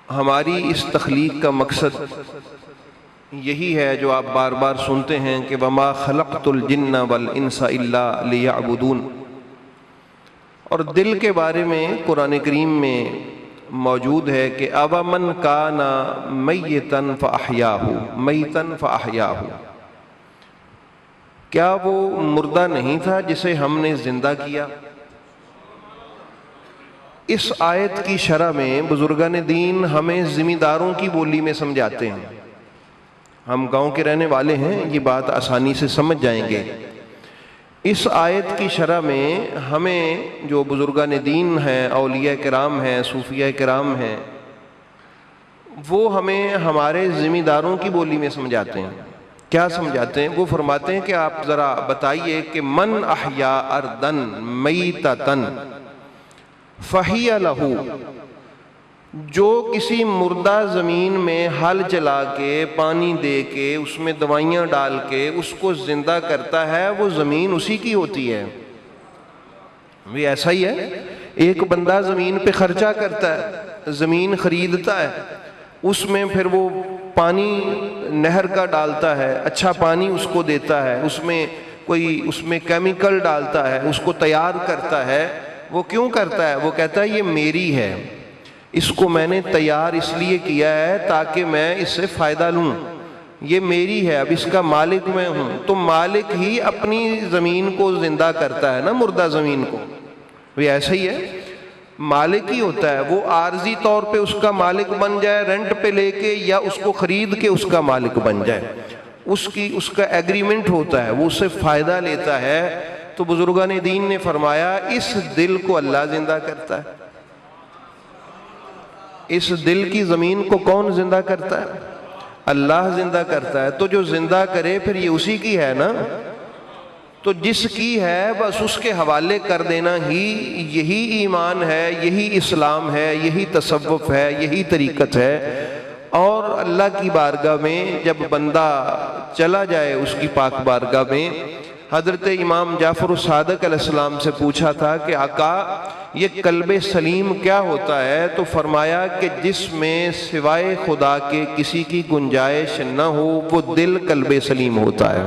ہماری اس تخلیق کا مقصد یہی ہے جو آپ بار بار سنتے ہیں کہ وَمَا خَلَقْتُ الْجِنَّ وَالْإِنسَ إِلَّا لِيَعْبُدُونَ، اور دل کے بارے میں قرآن کریم میں موجود ہے کہ أَوَمَنْ كَانَ مَيِّتًا فَأَحْيَاهُ مَيِّتًا فَأَحْيَاهُ، کیا وہ مردہ نہیں تھا جسے ہم نے زندہ کیا؟ اس آیت کی شرح میں بزرگان دین ہمیں ذمہ داروں کی بولی میں سمجھاتے ہیں۔ ہم گاؤں کے رہنے والے ہیں، یہ بات آسانی سے سمجھ جائیں گے۔ اس آیت کی شرح میں ہمیں جو بزرگان دین ہیں، اولیاء کرام ہیں، صوفیاء کرام ہیں، وہ ہمیں ہمارے ذمہ داروں کی بولی میں سمجھاتے ہیں۔ کیا سمجھاتے ہیں؟ وہ فرماتے ہیں کہ آپ ذرا بتائیے کہ من احیا اردن میتتن فہی لہو، جو کسی مردہ زمین میں ہل چلا کے، پانی دے کے، اس میں دوائیاں ڈال کے اس کو زندہ کرتا ہے، وہ زمین اسی کی ہوتی ہے۔ بھی ایسا ہی ہے، ایک بندہ زمین پہ خرچہ کرتا ہے، زمین خریدتا ہے، اس میں پھر وہ پانی نہر کا ڈالتا ہے، اچھا پانی اس کو دیتا ہے، اس میں کیمیکل ڈالتا ہے، اس کو تیار کرتا ہے۔ وہ کیوں کرتا ہے؟ وہ کہتا ہے یہ میری ہے، اس کو میں نے تیار اس لیے کیا ہے تاکہ میں اس سے فائدہ لوں، یہ میری ہے، اب اس کا مالک میں ہوں۔ تو مالک ہی اپنی زمین کو زندہ کرتا ہے نا، مردہ زمین کو۔ وہ ایسا ہی ہے، مالک ہی ہوتا ہے، وہ عارضی طور پہ اس کا مالک بن جائے رینٹ پہ لے کے، یا اس کو خرید کے اس کا مالک بن جائے، اس کا ایگریمنٹ ہوتا ہے، وہ اس سے فائدہ لیتا ہے۔ تو بزرگان دین نے فرمایا اس دل کو اللہ زندہ کرتا ہے۔ اس دل کی زمین کو کون زندہ کرتا ہے؟ اللہ زندہ کرتا ہے۔ تو جو زندہ کرے پھر یہ اسی کی ہے نا، تو جس کی ہے بس اس کے حوالے کر دینا ہی یہی ایمان ہے، یہی اسلام ہے، یہی تصوف ہے، یہی طریقت ہے۔ اور اللہ کی بارگاہ میں جب بندہ چلا جائے اس کی پاک بارگاہ میں، حضرت امام جعفر الصادق علیہ السلام سے پوچھا تھا کہ آقا یہ قلب سلیم کیا ہوتا ہے؟ تو فرمایا کہ جس میں سوائے خدا کے کسی کی گنجائش نہ ہو وہ دل قلب سلیم ہوتا ہے،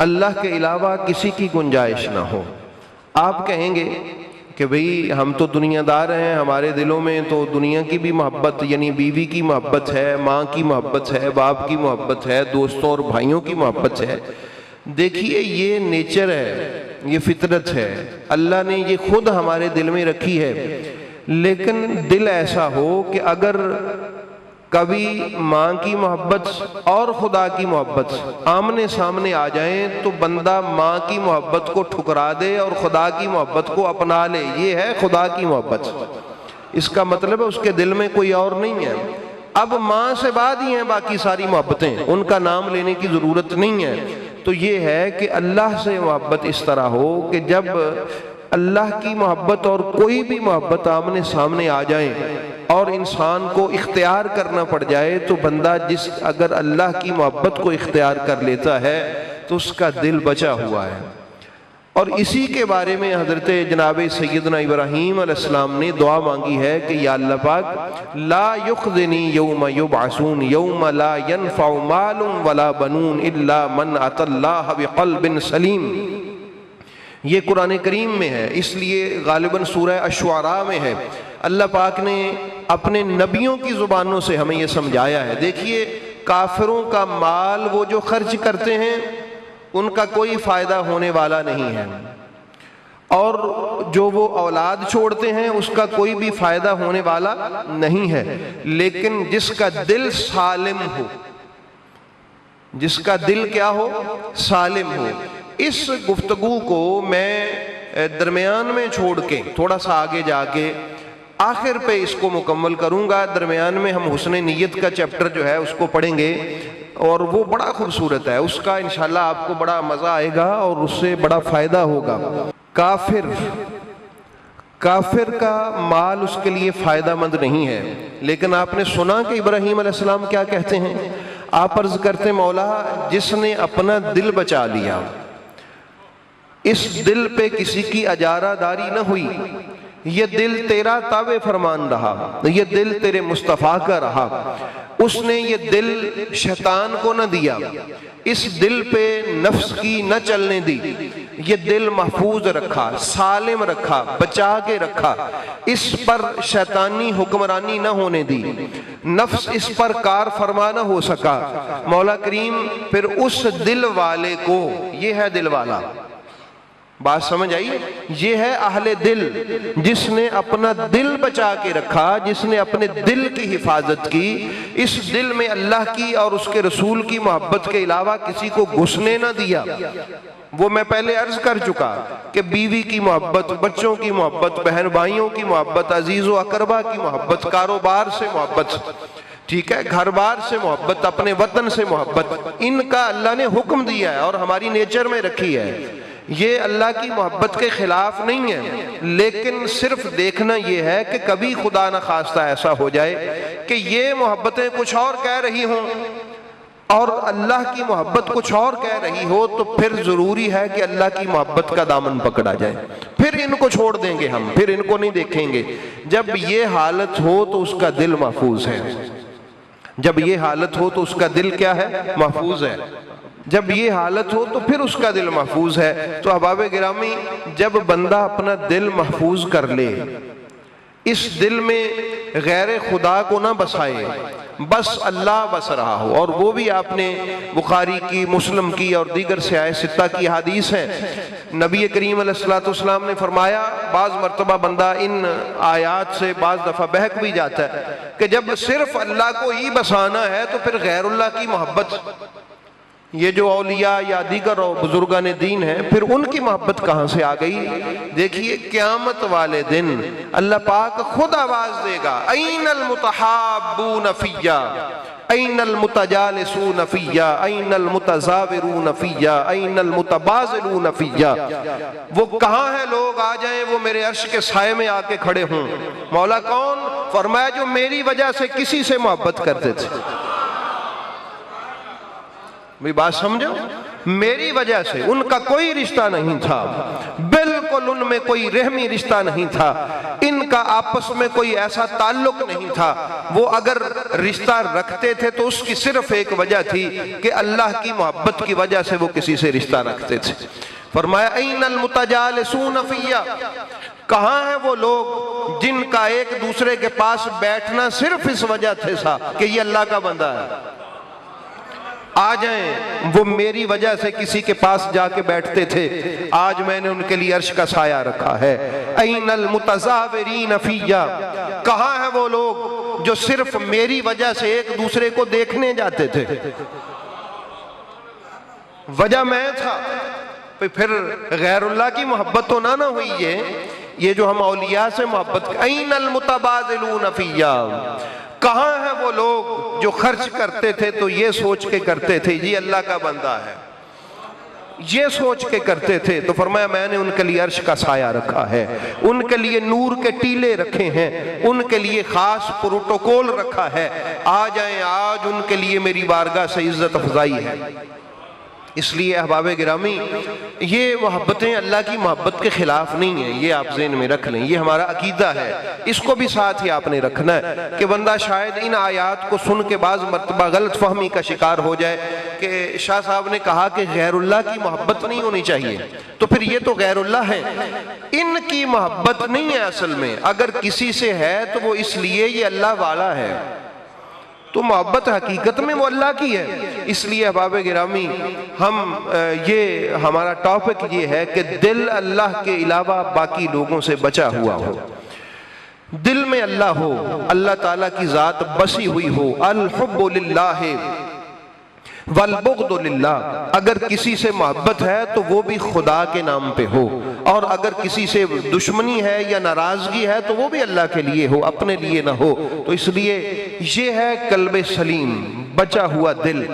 اللہ کے علاوہ کسی کی گنجائش نہ ہو۔ آپ کہیں گے کہ بھئی ہم تو دنیا دار ہیں، ہمارے دلوں میں تو دنیا کی بھی محبت، یعنی بیوی کی محبت ہے، ماں کی محبت ہے، باپ کی محبت ہے، دوستوں اور بھائیوں کی محبت ہے۔ دیکھیے یہ نیچر ہے، یہ فطرت ہے، اللہ نے یہ خود ہمارے دل میں رکھی ہے۔ لیکن دل ایسا ہو کہ اگر کبھی ماں کی محبت اور خدا کی محبت آمنے سامنے آ جائیں تو بندہ ماں کی محبت کو ٹھکرا دے اور خدا کی محبت کو اپنا لے، یہ ہے خدا کی محبت۔ اس کا مطلب ہے اس کے دل میں کوئی اور نہیں ہے۔ اب ماں سے بعد ہی ہیں باقی ساری محبتیں، ان کا نام لینے کی ضرورت نہیں ہے۔ تو یہ ہے کہ اللہ سے محبت اس طرح ہو کہ جب اللہ کی محبت اور کوئی بھی محبت آمنے سامنے آ جائیں اور انسان کو اختیار کرنا پڑ جائے، تو بندہ اگر اللہ کی محبت کو اختیار کر لیتا ہے تو اس کا دل بچا ہوا ہے۔ اور اسی کے بارے میں حضرت جناب سیدنا ابراہیم علیہ السلام نے دعا مانگی ہے کہ یا اللہ پاک لا یخزنی یوم یبعثون یوم لا ینفع مال ولا بنون الا من اتى اللہ بقلب سلیم۔ یہ قرآن کریم میں ہے، اس لیے غالباً سورہ الشعراء میں ہے۔ اللہ پاک نے اپنے نبیوں کی زبانوں سے ہمیں یہ سمجھایا ہے۔ دیکھیے کافروں کا مال وہ جو خرچ کرتے ہیں ان کا کوئی فائدہ ہونے والا نہیں ہے، اور جو وہ اولاد چھوڑتے ہیں اس کا کوئی بھی فائدہ ہونے والا نہیں ہے۔ لیکن جس کا دل سالم ہو، جس کا دل کیا ہو؟ سالم ہو۔ اس گفتگو کو میں درمیان میں چھوڑ کے تھوڑا سا آگے جا کے آخر پہ اس کو مکمل کروں گا۔ درمیان میں ہم حسن نیت کا چیپٹر جو ہے اس کو پڑھیں گے، اور وہ بڑا خوبصورت ہے، اس کا انشاءاللہ آپ کو بڑا مزہ آئے گا اور اس سے بڑا فائدہ ہوگا۔ کافر کا مال اس کے لیے فائدہ مند نہیں ہے۔ لیکن آپ نے سنا کہ ابراہیم علیہ السلام کیا کہتے ہیں؟ آپ عرض کرتے مولا جس نے اپنا دل بچا لیا، اس دل پہ کسی کی اجارہ داری نہ ہوئی، یہ دل تیرا تابع فرمان رہا، یہ دل تیرے مصطفیٰ کا رہا، اس نے یہ دل شیطان کو نہ دیا، اس دل پہ نفس کی نہ چلنے دی، یہ دل محفوظ رکھا، سالم رکھا، بچا کے رکھا، اس پر شیطانی حکمرانی نہ ہونے دی، نفس اس پر کار فرما نہ ہو سکا۔ مولا کریم پھر اس دل والے کو، یہ ہے دل والا، بات سمجھ آئی، یہ ہے اہل دل، جس نے اپنا دل بچا کے رکھا، جس نے اپنے دل کی حفاظت کی، اس دل میں اللہ کی اور اس کے رسول کی محبت کے علاوہ کسی کو گھسنے نہ دیا۔ وہ میں پہلے عرض کر چکا کہ بیوی کی محبت، بچوں کی محبت، بہن بھائیوں کی محبت، عزیز و اقربا کی محبت، کاروبار سے محبت، ٹھیک ہے، گھر بار سے محبت، اپنے وطن سے محبت، ان کا اللہ نے حکم دیا ہے اور ہماری نیچر میں رکھی ہے۔ یہ اللہ کی محبت کے خلاف نہیں ہے، لیکن صرف دیکھنا یہ ہے کہ کبھی خدا نہ خواستہ ایسا ہو جائے کہ یہ محبتیں کچھ اور کہہ رہی ہوں اور اللہ کی محبت کچھ اور کہہ رہی ہو، تو پھر ضروری ہے کہ اللہ کی محبت کا دامن پکڑا جائے، پھر ان کو چھوڑ دیں گے ہم، پھر ان کو نہیں دیکھیں گے۔ جب یہ حالت ہو تو اس کا دل محفوظ ہے، جب یہ حالت ہو تو اس کا دل کیا ہے؟ محفوظ ہے، جب یہ حالت ہو تو پھر اس کا دل محفوظ ہے۔ تو احباب گرامی، جب بندہ اپنا دل محفوظ کر لے، اس دل میں غیر خدا کو نہ بسائے، بس اللہ بس رہا ہو، اور وہ بھی آپ نے بخاری کی، مسلم کی اور دیگر سیاہ ستہ کی حدیث ہیں، نبی کریم علیہ السلام نے فرمایا، بعض مرتبہ بندہ ان آیات سے بعض دفعہ بہک بھی جاتا ہے کہ جب صرف اللہ کو ہی بسانا ہے تو پھر غیر اللہ کی محبت، یہ جو اولیاء یا دیگر بزرگان دین ہیں، پھر ان کی محبت کہاں سے آ گئی؟ دیکھیے قیامت والے دن اللہ پاک خود آواز دے گا، این المتحابون فیا، این المتجالسون فیا، این المتزاورون فیا، این المتبازلون فیا۔ وہ کہاں ہیں لوگ؟ آ جائیں، وہ میرے عرش کے سائے میں آ کے کھڑے ہوں۔ مولا کون؟ فرمایا جو میری وجہ سے کسی سے محبت کرتے تھے۔ بھی بات سمجھو، میری وجہ سے، ان کا کوئی رشتہ نہیں تھا، بالکل ان میں کوئی رحمی رشتہ نہیں تھا، ان کا آپس میں کوئی ایسا تعلق نہیں تھا، وہ اگر رشتہ رکھتے تھے تو اس کی صرف ایک وجہ تھی کہ اللہ کی محبت کی وجہ سے وہ کسی سے رشتہ رکھتے تھے۔ فرمایا این المتجالسون فیا، کہاں ہیں وہ لوگ جن کا ایک دوسرے کے پاس بیٹھنا صرف اس وجہ تھا کہ یہ اللہ کا بندہ ہے؟ آ جائیں، وہ میری وجہ سے کسی کے پاس جا کے بیٹھتے تھے، آج میں نے ان کے لیے عرش کا سایہ رکھا ہے۔ این المتزاورین فیا، کہاں ہیں وہ لوگ جو صرف میری وجہ سے ایک دوسرے کو دیکھنے جاتے تھے؟ وجہ میں تھا، پھر غیر اللہ کی محبت تو نہ ہوئی یہ جو ہم اولیاء سے محبت۔ این المتبازلون فیا، کہاں ہیں وہ لوگ جو خرچ کرتے تھے تو یہ سوچ کے کرتے تھے یہ اللہ کا بندہ ہے، یہ سوچ کے کرتے تھے، تو فرمایا میں نے ان کے لیے عرش کا سایہ رکھا ہے، ان کے لیے نور کے ٹیلے رکھے ہیں، ان کے لیے خاص پروٹوکول رکھا ہے۔ آ جائیں، آج ان کے لیے میری بارگاہ سے عزت افضائی ہے۔ اس لیے احباب گرامی، یہ محبتیں اللہ کی محبت کے خلاف نہیں ہیں، یہ آپ ذہن میں رکھ لیں، یہ ہمارا عقیدہ ہے، اس کو بھی ساتھ ہی آپ نے رکھنا ہے کہ بندہ شاید ان آیات کو سن کے بعض مرتبہ غلط فہمی کا شکار ہو جائے کہ شاہ صاحب نے کہا کہ غیر اللہ کی محبت نہیں ہونی چاہیے، تو پھر یہ تو غیر اللہ ہے۔ ان کی محبت نہیں ہے اصل میں، اگر کسی سے ہے تو وہ اس لیے یہ اللہ والا ہے، تو محبت حقیقت میں وہ اللہ کی ہے۔ اس لیے احباب گرامی، یہ ہمارا ٹاپک یہ ہے کہ دل اللہ کے علاوہ باقی لوگوں سے بچا ہوا ہو، دل میں اللہ ہو، اللہ تعالیٰ کی ذات بسی ہوئی ہو، الحب للہ والبغض للہ، اگر کسی سے محبت ہے تو وہ بھی خدا کے نام پہ ہو، اور اگر کسی سے دشمنی ہے یا ناراضگی ہے تو وہ بھی اللہ کے لیے ہو، اپنے لیے نہ ہو۔ تو اس لیے یہ ہے قلب سلیم، بچا ہوا دل،